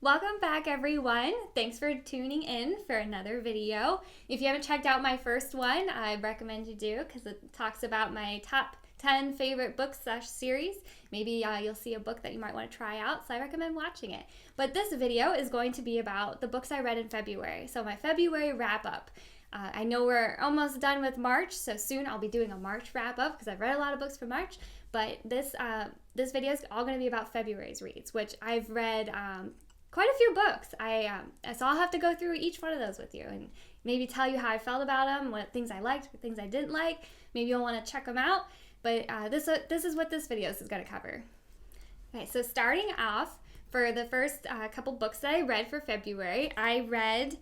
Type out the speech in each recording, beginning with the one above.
Welcome back, everyone. Thanks for tuning in for another video. If you haven't checked out my first one, I recommend you do because it talks about my top 10 favorite books / series. Maybe you'll see a book that you might want to try out, so I recommend watching it. But this video is going to be about the books I read in February. So my February wrap up. I know we're almost done with March, so soon I'll be doing a March wrap up because I've read a lot of books for March. But this video is all going to be about February's reads, which I've read quite a few books. So I'll have to go through each one of those with you and maybe tell you how I felt about them, what things I liked, what things I didn't like. Maybe you'll want to check them out. But this is what this video is going to cover. Okay, so starting off, for the first couple books that I read for February, I read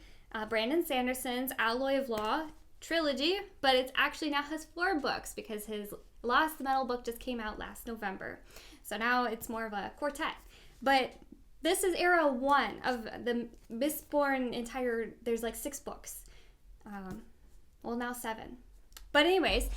Brandon Sanderson's Alloy of Law trilogy, but it actually now has 4 books because his Lost Metal book just came out last November. So now it's more of a quartet. But this is Era 1 of the Mistborn entire, there's like 6 books. Well, now 7. But anyways,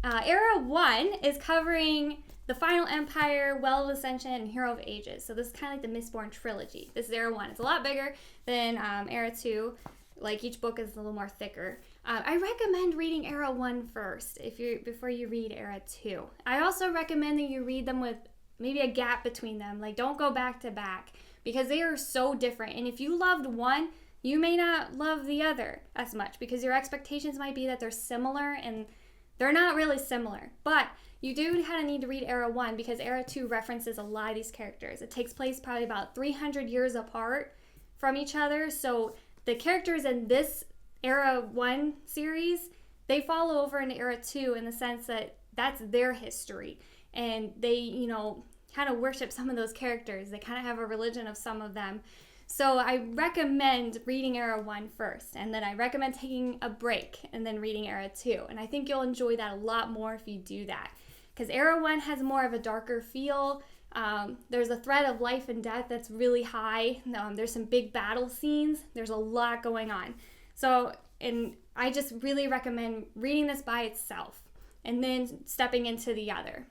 Era 1 is covering the Final Empire, Well of Ascension, and Hero of Ages. So this is kind of like the Mistborn trilogy. This is Era 1. It's a lot bigger than Era 2. Like each book is a little more thicker. I recommend reading Era 1 first before you read Era 2. I also recommend that you read them with maybe a gap between them. Like don't go back to back because they are so different. And if you loved one, you may not love the other as much because your expectations might be that they're similar and they're not really similar. But you do kind of need to read Era 1 because Era 2 references a lot of these characters. It takes place probably about 300 years apart from each other. So the characters in this Era 1 series, they follow over into Era 2 in the sense that that's their history. And they, kind of worship some of those characters. They kind of have a religion of some of them. So I recommend reading Era 1 first, and then I recommend taking a break and then reading Era 2. And I think you'll enjoy that a lot more if you do that. Because Era 1 has more of a darker feel. There's a threat of life and death that's really high. There's some big battle scenes. There's a lot going on. So, and I just really recommend reading this by itself and then stepping into the other.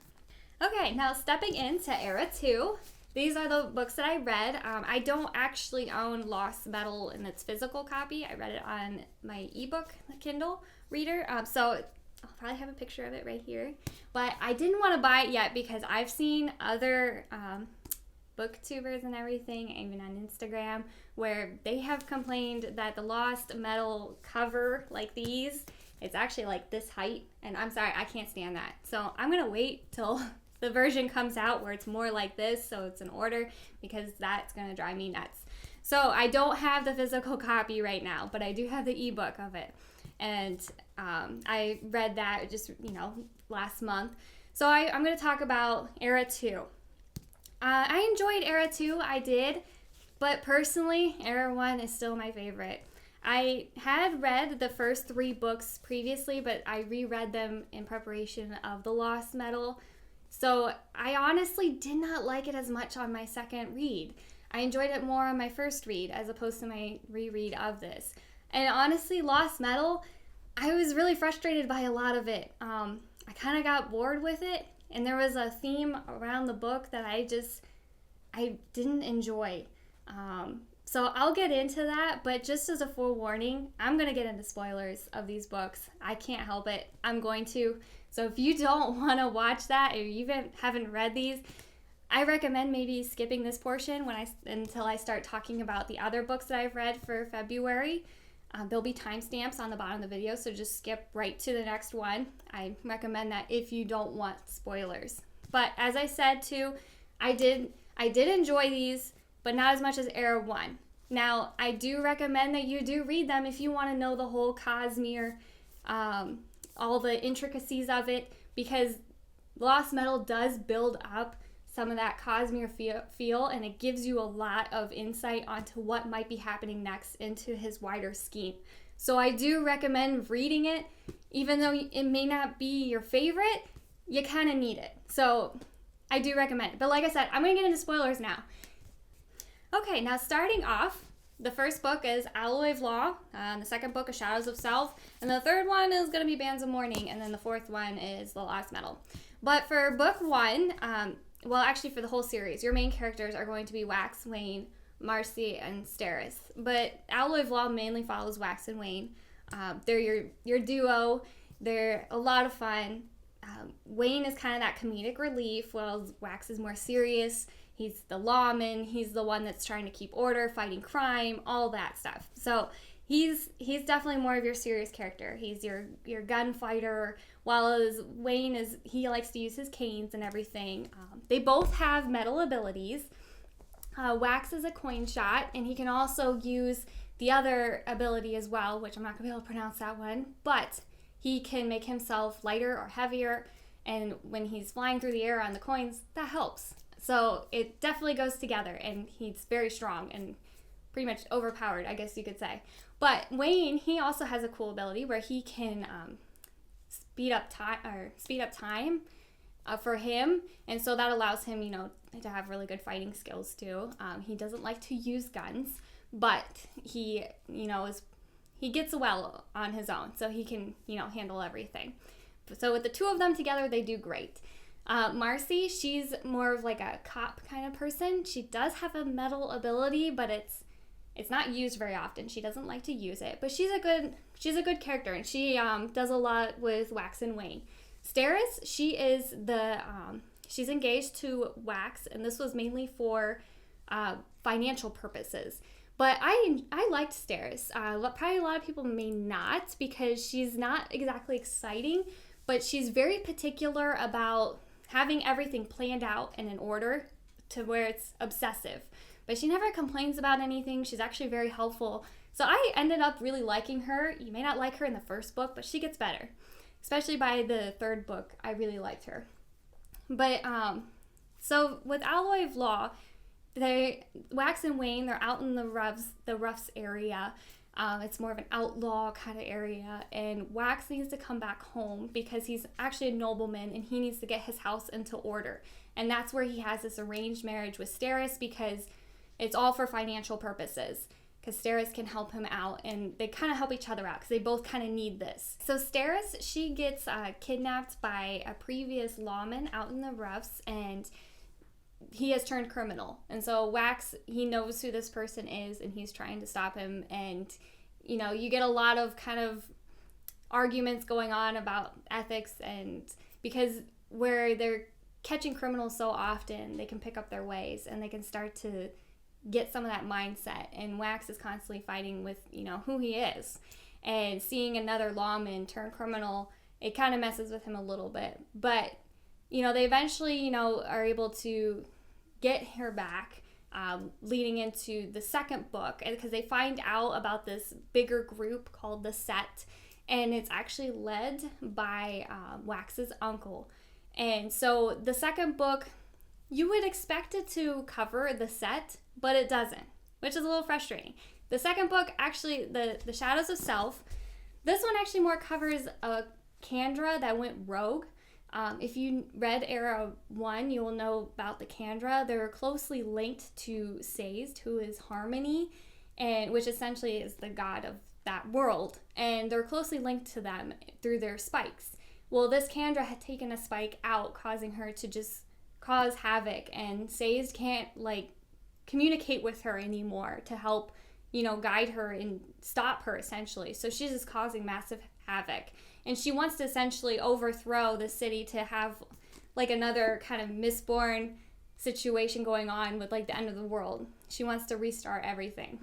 Okay, now stepping into Era 2. These are the books that I read. I don't actually own Lost Metal in its physical copy. I read it on my ebook Kindle reader. So I'll probably have a picture of it right here. But I didn't want to buy it yet because I've seen other booktubers and everything, even on Instagram, where they have complained that the Lost Metal cover like these, it's actually like this height. And I'm sorry, I can't stand that. So I'm going to wait till the version comes out where it's more like this, so it's in order, because that's going to drive me nuts. So I don't have the physical copy right now, but I do have the ebook of it. And I read that just, last month. So I'm going to talk about Era 2. I enjoyed Era 2, I did, but personally, Era 1 is still my favorite. I had read the first 3 books previously, but I reread them in preparation of the Lost Metal. So I honestly did not like it as much on my second read. I enjoyed it more on my first read as opposed to my reread of this. And honestly, Lost Metal, I was really frustrated by a lot of it. I kind of got bored with it, and there was a theme around the book that I didn't enjoy. So I'll get into that, but just as a forewarning, I'm going to get into spoilers of these books. I can't help it. I'm going to. So if you don't want to watch that, or you haven't read these, I recommend maybe skipping this portion until I start talking about the other books that I've read for February. There'll be timestamps on the bottom of the video, so just skip right to the next one. I recommend that if you don't want spoilers. But as I said too, I did enjoy these, but not as much as Era 1. Now, I do recommend that you do read them if you want to know the whole Cosmere, all the intricacies of it, because Lost Metal does build up some of that Cosmere feel, and it gives you a lot of insight onto what might be happening next into his wider scheme. So I do recommend reading it, even though it may not be your favorite, you kind of need it. So I do recommend it. But like I said, I'm going to get into spoilers now. Okay, now starting off, the first book is Alloy of Law, the second book is Shadows of Self, and the third one is going to be Bands of Mourning, and then the fourth one is The Lost Metal. But for book 1, well, actually for the whole series, your main characters are going to be Wax, Wayne, Marcy, and Steris. But Alloy of Law mainly follows Wax and Wayne. They're your duo. They're a lot of fun. Wayne is kind of that comedic relief, while Wax is more serious. He's the lawman. He's the one that's trying to keep order, fighting crime, all that stuff. So he's definitely more of your serious character. He's your gunfighter, while as Wayne he likes to use his canes and everything. They both have metal abilities. Wax is a coin shot, and he can also use the other ability as well, which I'm not going to be able to pronounce that one, but he can make himself lighter or heavier, and when he's flying through the air on the coins, that helps. So it definitely goes together, and he's very strong and pretty much overpowered, I guess you could say. But Wayne, he also has a cool ability where he can speed up time for him, and so that allows him, to have really good fighting skills too. He doesn't like to use guns, but he gets well on his own, so he can, handle everything. So with the two of them together, they do great. Marcy, she's more of like a cop kind of person. She does have a metal ability, but it's not used very often. She doesn't like to use it, but she's a good character, and she does a lot with Wax and Wayne. Steris, she's engaged to Wax, and this was mainly for financial purposes. But I liked Steris. Probably a lot of people may not, because she's not exactly exciting, but she's very particular about having everything planned out and in order to where it's obsessive. But she never complains about anything. She's actually very helpful. So I ended up really liking her. You may not like her in the first book, but she gets better. Especially by the third book, I really liked her. But so with Alloy of Law, Wax and Wayne, they're out in the Roughs area. It's more of an outlaw kind of area, and Wax needs to come back home because he's actually a nobleman, and he needs to get his house into order. And that's where he has this arranged marriage with Steris, because it's all for financial purposes, because Steris can help him out, and they kind of help each other out because they both kind of need this. So Steris, she gets kidnapped by a previous lawman out in the Roughs, and he has turned criminal. And so Wax, he knows who this person is, and he's trying to stop him. And, you get a lot of kind of arguments going on about ethics, and because where they're catching criminals so often, they can pick up their ways, and they can start to get some of that mindset. And Wax is constantly fighting with, who he is. And seeing another lawman turn criminal, it kind of messes with him a little bit. But, they eventually, are able to get her back, leading into the second book, because they find out about this bigger group called the Set, and it's actually led by Wax's uncle. And so the second book, you would expect it to cover the Set, but it doesn't, which is a little frustrating. The second book, actually, the Shadows of Self, this one actually more covers a Kandra that went rogue. If you read Era 1, you will know about the Kandra. They're closely linked to Sazed, who is Harmony, and which essentially is the god of that world. And they're closely linked to them through their spikes. Well, this Kandra had taken a spike out, causing her to just cause havoc, and Sazed can't, communicate with her anymore to help, guide her and stop her, essentially. So she's just causing massive havoc. And she wants to essentially overthrow the city to have another kind of Mistborn situation going on with the end of the world. She wants to restart everything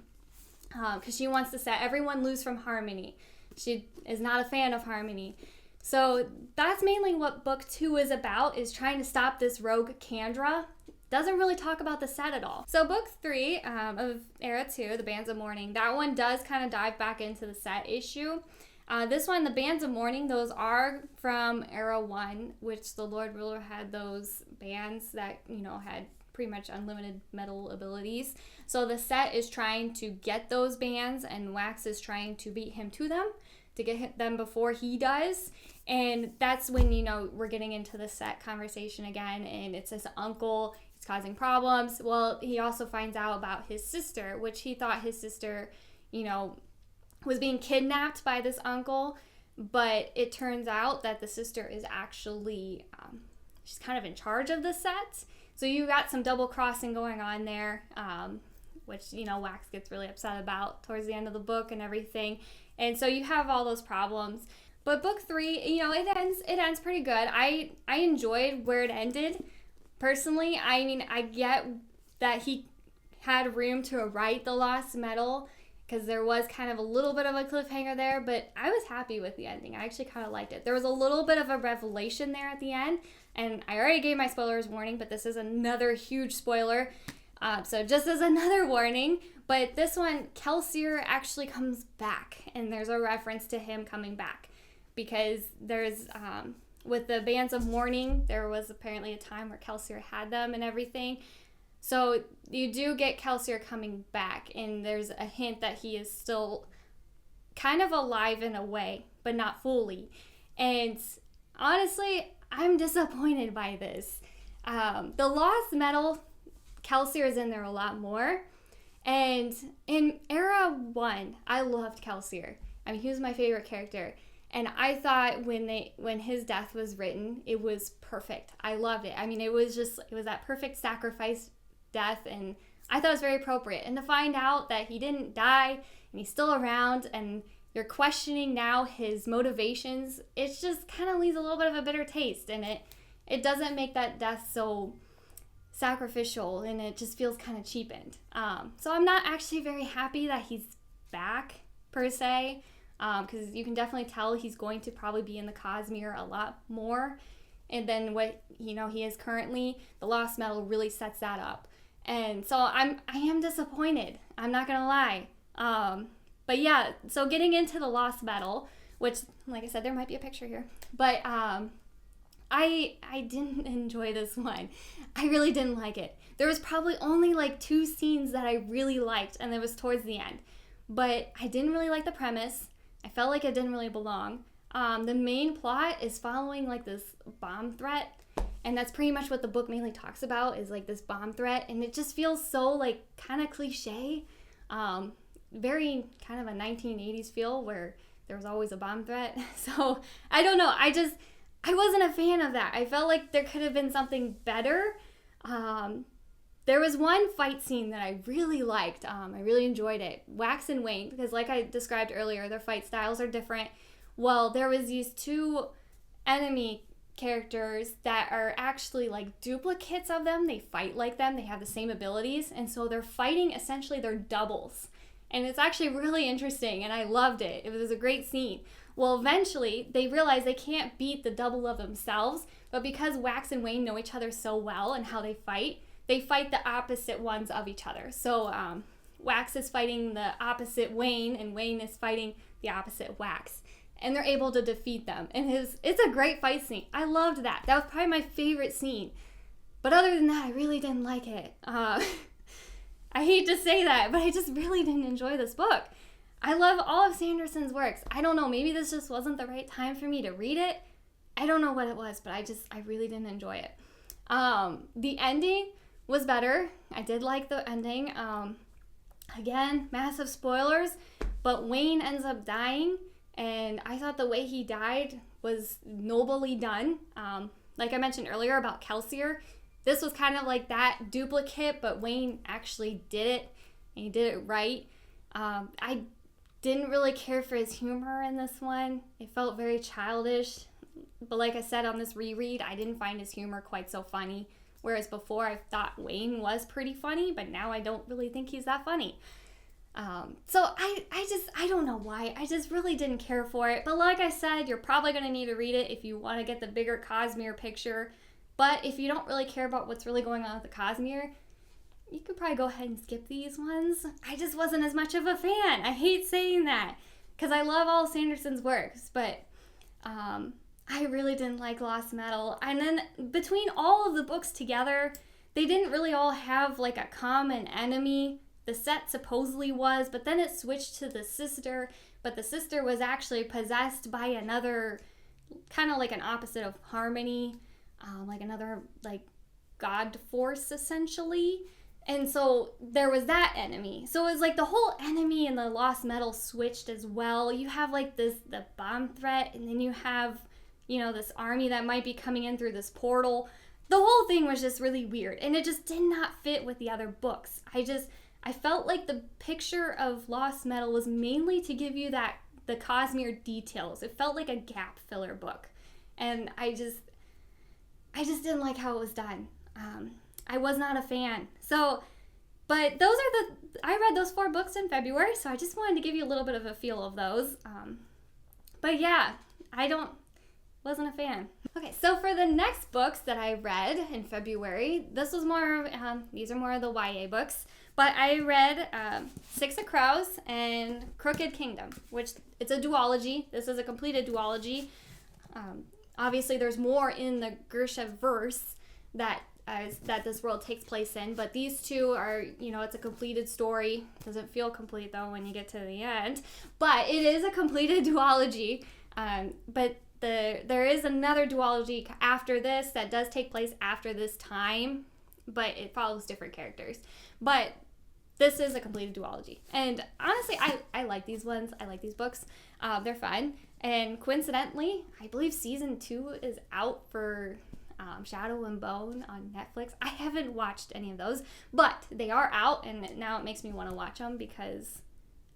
because she wants to set everyone loose from Harmony. She is not a fan of Harmony. So that's mainly what book 2 is about, is trying to stop this rogue Kandra. Doesn't really talk about the Set at all. So book 3 of Era 2, the Bands of Mourning, that one does kind of dive back into the Set issue. This one, the Bands of Mourning, those are from Era 1, which the Lord Ruler had those bands that, had pretty much unlimited metal abilities. So the Set is trying to get those bands, and Wax is trying to beat him to them, to get them before he does. And that's when, we're getting into the Set conversation again, and it's his uncle, he's causing problems. Well, he also finds out about his sister, which he thought his sister, was being kidnapped by this uncle, but it turns out that the sister is actually, she's kind of in charge of the Set. So you got some double crossing going on there, which, Wax gets really upset about towards the end of the book and everything. And so you have all those problems. But book 3, it ends pretty good. I enjoyed where it ended. Personally, I get that he had room to write the Lost Metal, because there was kind of a little bit of a cliffhanger there, but I was happy with the ending. I actually kind of liked it. There was a little bit of a revelation there at the end, and I already gave my spoilers warning, but this is another huge spoiler. So just as another warning, but this one, Kelsier actually comes back, and there's a reference to him coming back, because there's, with the bands of Mourning, there was apparently a time where Kelsier had them and everything. So you do get Kelsier coming back, and there's a hint that he is still kind of alive in a way, but not fully. And honestly, I'm disappointed by this. The Lost Metal, Kelsier is in there a lot more. And in Era 1, I loved Kelsier. He was my favorite character. And I thought when his death was written, it was perfect. I loved it. It was that perfect sacrifice death, and I thought it was very appropriate. And to find out that he didn't die and he's still around, and you're questioning now his motivations, it just kind of leaves a little bit of a bitter taste, and it doesn't make that death so sacrificial, and it just feels kind of cheapened. So I'm not actually very happy that he's back per se, because you can definitely tell he's going to probably be in the Cosmere a lot more, and then what he is currently. The Lost Metal really sets that up. And so I am disappointed. I'm not gonna lie. But yeah, so getting into the Lost Metal, which, like I said, there might be a picture here, but I didn't enjoy this one. I really didn't like it. There was probably only like 2 scenes that I really liked, and it was towards the end. But I didn't really like the premise. I felt like it didn't really belong. The main plot is following like this bomb threat. And that's pretty much what the book mainly talks about, is like this bomb threat. And it just feels so like kind of cliche. Very kind of a 1980s feel where there was always a bomb threat. So I don't know. I wasn't a fan of that. I felt like there could have been something better. There was one fight scene that I really liked. I really enjoyed it. Wax and Wayne, because like I described earlier, their fight styles are different. Well, there was these 2 enemy characters that are actually like duplicates of them. They fight like them. They have the same abilities. And so they're fighting essentially their doubles. And it's actually really interesting, and I loved it. It was a great scene. Well, eventually they realize they can't beat the double of themselves, but because Wax and Wayne know each other so well and how they fight the opposite ones of each other. So Wax is fighting the opposite Wayne, and Wayne is fighting the opposite Wax. And they're able to defeat them. And it's a great fight scene. I loved that. That was probably my favorite scene. But other than that, I really didn't like it. I hate to say that, but I just really didn't enjoy this book. I love all of Sanderson's works. I don't know, maybe this just wasn't the right time for me to read it. I don't know what it was, but I really didn't enjoy it. The ending was better. I did like the ending. Again, massive spoilers, but Wayne ends up dying. And I thought the way he died was nobly done. Like I mentioned earlier about Kelsier, this was kind of like that duplicate, but Wayne actually did it, and he did it right. I didn't really care for his humor in this one. It felt very childish. But like I said on this reread, I didn't find his humor quite so funny. Whereas before I thought Wayne was pretty funny, but now I don't really think he's that funny. So I don't know why. I just really didn't care for it. But like I said, you're probably going to need to read it if you want to get the bigger Cosmere picture. But if you don't really care about what's really going on with the Cosmere, you could probably go ahead and skip these ones. I just wasn't as much of a fan. I hate saying that because I love all Sanderson's works, but I really didn't like Lost Metal. And then between all of the books together, they didn't really all have like a common enemy. The set supposedly was, but then it switched to the sister, but the sister was actually possessed by another, kind of like an opposite of Harmony, like another like god force essentially. And so there was that enemy. So it was like the whole enemy in the Lost Metal switched as well. You have like the bomb threat, and then you have, this army that might be coming in through this portal. The whole thing was just really weird, and it just did not fit with the other books. I felt like the picture of Lost Metal was mainly to give you the Cosmere details. It felt like a gap filler book. And I just didn't like how it was done. I was not a fan. So, but I read those 4 books in February, so I just wanted to give you a little bit of a feel of those. But yeah, wasn't a fan. Okay, so for the next books that I read in February, these are more of the YA books, but I read Six of Crows and Crooked Kingdom, which it's a duology. This is a completed duology. Obviously, there's more in the Gersha verse that this world takes place in, but these 2 are, it's a completed story. Doesn't feel complete though when you get to the end, but it is a completed duology. But there is another duology after this that does take place after this time, but it follows different characters. But this is a completed duology, and honestly, I like these ones. I like these books. They're fun, and coincidentally, I believe season 2 is out for Shadow and Bone on Netflix. I haven't watched any of those, but they are out, and now it makes me want to watch them because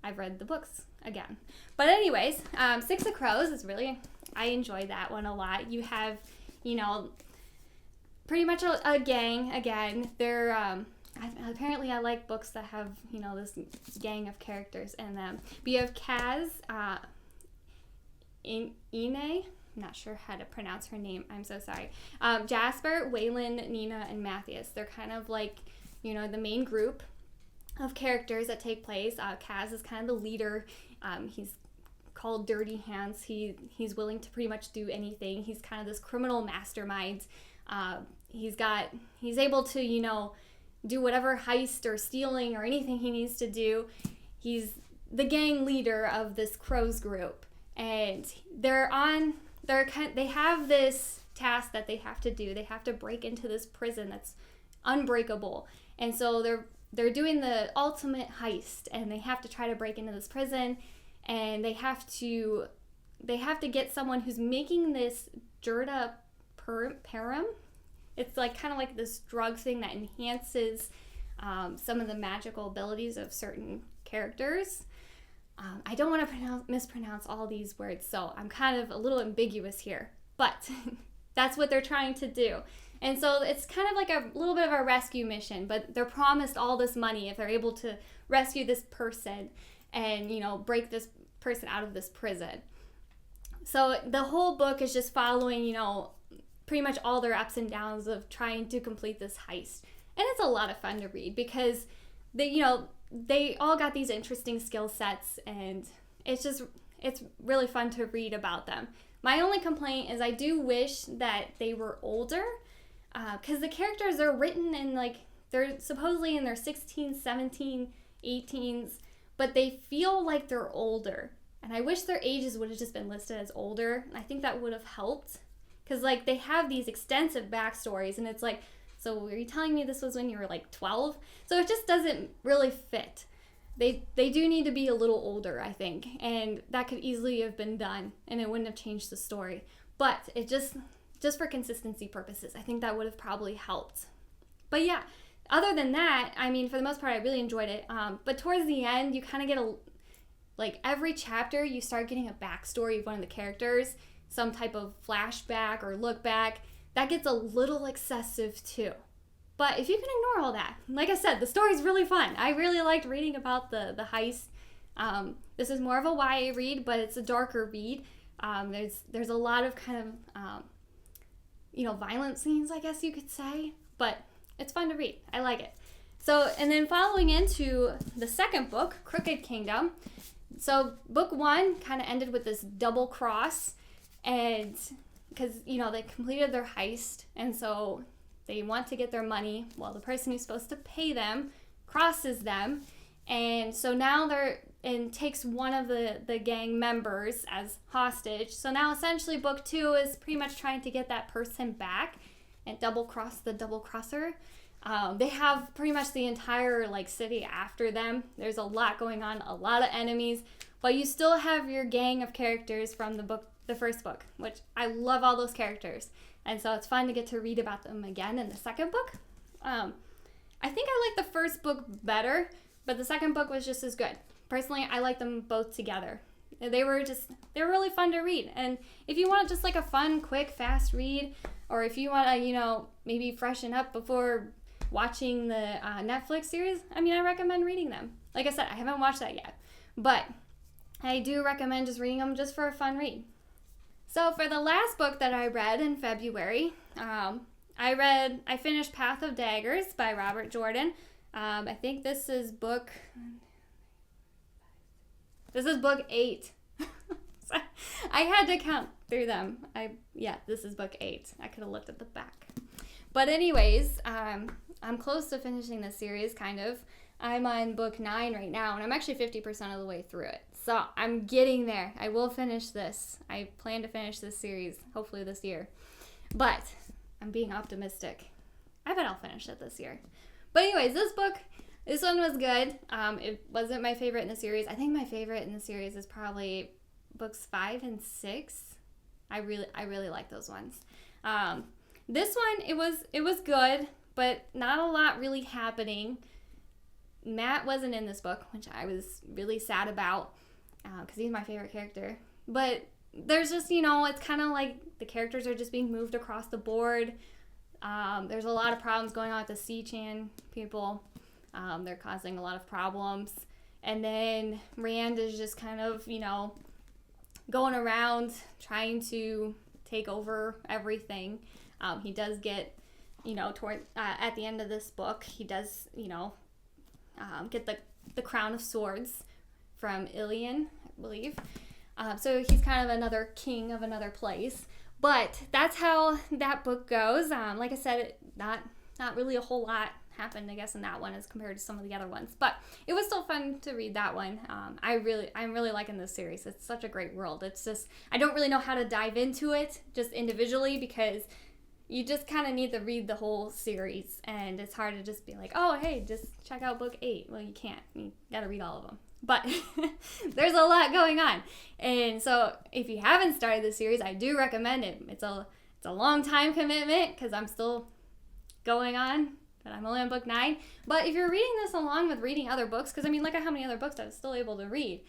I've read the books again. But anyways, Six of Crows is I enjoyed that one a lot. You have, pretty much a gang again. They're apparently I like books that have, this gang of characters in them. But you have Kaz, Ine, I'm not sure how to pronounce her name. I'm so sorry. Jasper, Waylon, Nina, and Matthias. They're kind of like, the main group of characters that take place. Kaz is kind of the leader. He's called Dirty Hands. He's willing to pretty much do anything. He's kind of this criminal mastermind. He's able to, do whatever heist or stealing or anything he needs to do. He's the gang leader of this Crows group, and they have this task that they have to do. They have to break into this prison that's unbreakable, and so they're doing the ultimate heist, and they have to try to break into this prison, and they have to get someone who's making this Jurda Param. It's like kind of like this drug thing that enhances some of the magical abilities of certain characters. I don't want to mispronounce all these words, so I'm kind of a little ambiguous here, but that's what they're trying to do. And so it's kind of like a little bit of a rescue mission, but they're promised all this money if they're able to rescue this person and, break this person out of this prison. So the whole book is just following, pretty much all their ups and downs of trying to complete this heist. And it's a lot of fun to read because they all got these interesting skill sets, and it's really fun to read about them. My only complaint is I do wish that they were older, because the characters are written in they're supposedly in their 16, 17, 18s, but they feel like they're older. And I wish their ages would have just been listed as older. I think that would have helped. Because, they have these extensive backstories, and it's like, so were you telling me this was when you were, 12? So it just doesn't really fit. They do need to be a little older, I think, and that could easily have been done, and it wouldn't have changed the story. But it just for consistency purposes, I think that would have probably helped. But yeah, other than that, I mean, for the most part, I really enjoyed it. But towards the end, you kind of get every chapter, you start getting a backstory of one of the characters, some type of flashback or look back. That gets a little excessive too. But if you can ignore all that, like I said, the story's really fun. I really liked reading about the heist. This is more of a YA read, but it's a darker read. There's a lot of kind of, violent scenes, I guess you could say. But it's fun to read. I like it. So, and then following into the second book, Crooked Kingdom. So book 1 kind of ended with this double cross. And because, they completed their heist, and so they want to get their money. Well, the person who's supposed to pay them crosses them, and so now takes one of the gang members as hostage. So now essentially book 2 is pretty much trying to get that person back and double cross the double crosser. They have pretty much the entire city after them. There's a lot going on, a lot of enemies, but you still have your gang of characters from the first book, which I love all those characters. And so it's fun to get to read about them again in the second book. I think I like the first book better, but the second book was just as good. Personally, I like them both together. They were really fun to read. And if you want just like a fun, quick, fast read, or if you want to, maybe freshen up before watching the Netflix series, I recommend reading them. Like I said, I haven't watched that yet, but I do recommend just reading them just for a fun read. So for the last book that I read in February, I finished Path of Daggers by Robert Jordan. I think this is book 8. I had to count through them. This is book 8. I could have looked at the back. But anyways, I'm close to finishing this series, kind of. I'm on book 9 right now, and I'm actually 50% of the way through it. So I'm getting there. I will finish this. I plan to finish this series, hopefully this year. But I'm being optimistic. I bet I'll finish it this year. But anyways, this one was good. It wasn't my favorite in the series. I think my favorite in the series is probably books 5 and 6. I really like those ones. This one, it was good, but not a lot really happening. Matt wasn't in this book, which I was really sad about, because he's my favorite character. But there's just, it's kind of like the characters are just being moved across the board. There's a lot of problems going on with the C-Chan people. They're causing a lot of problems. And then Rand is just kind of, going around trying to take over everything. He does get, at the end of this book, he does, get the Crown of Swords from Ilian, I believe. So he's kind of another king of another place. But that's how that book goes. Like I said, not really a whole lot happened, I guess, in that one as compared to some of the other ones. But it was still fun to read that one. I'm really liking this series. It's such a great world. It's just, I don't really know how to dive into it just individually, because you just kind of need to read the whole series, and it's hard to just be like, oh, hey, just check out book 8. Well, you can't. You gotta read all of them. But there's a lot going on. And so if you haven't started the series, I do recommend it. It's a long time commitment, because I'm still going on, but I'm only on book 9. But if you're reading this along with reading other books, because look at how many other books I was still able to read.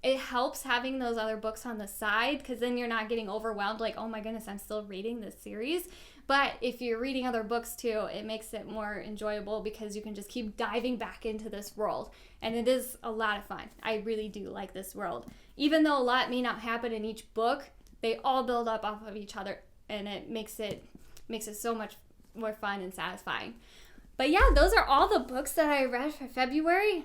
It helps having those other books on the side, because then you're not getting overwhelmed like, oh my goodness, I'm still reading this series. But if you're reading other books too, it makes it more enjoyable, because you can just keep diving back into this world. And it is a lot of fun. I really do like this world. Even though a lot may not happen in each book, they all build up off of each other, and it makes it so much more fun and satisfying. But yeah, those are all the books that I read for February.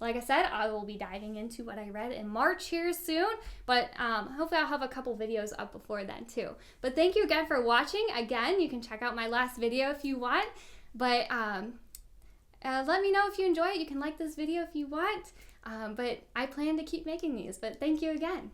Like I said, I will be diving into what I read in March here soon, but hopefully I'll have a couple videos up before then too. But thank you again for watching. Again, you can check out my last video if you want, but let me know if you enjoy it. You can like this video if you want, but I plan to keep making these, but thank you again.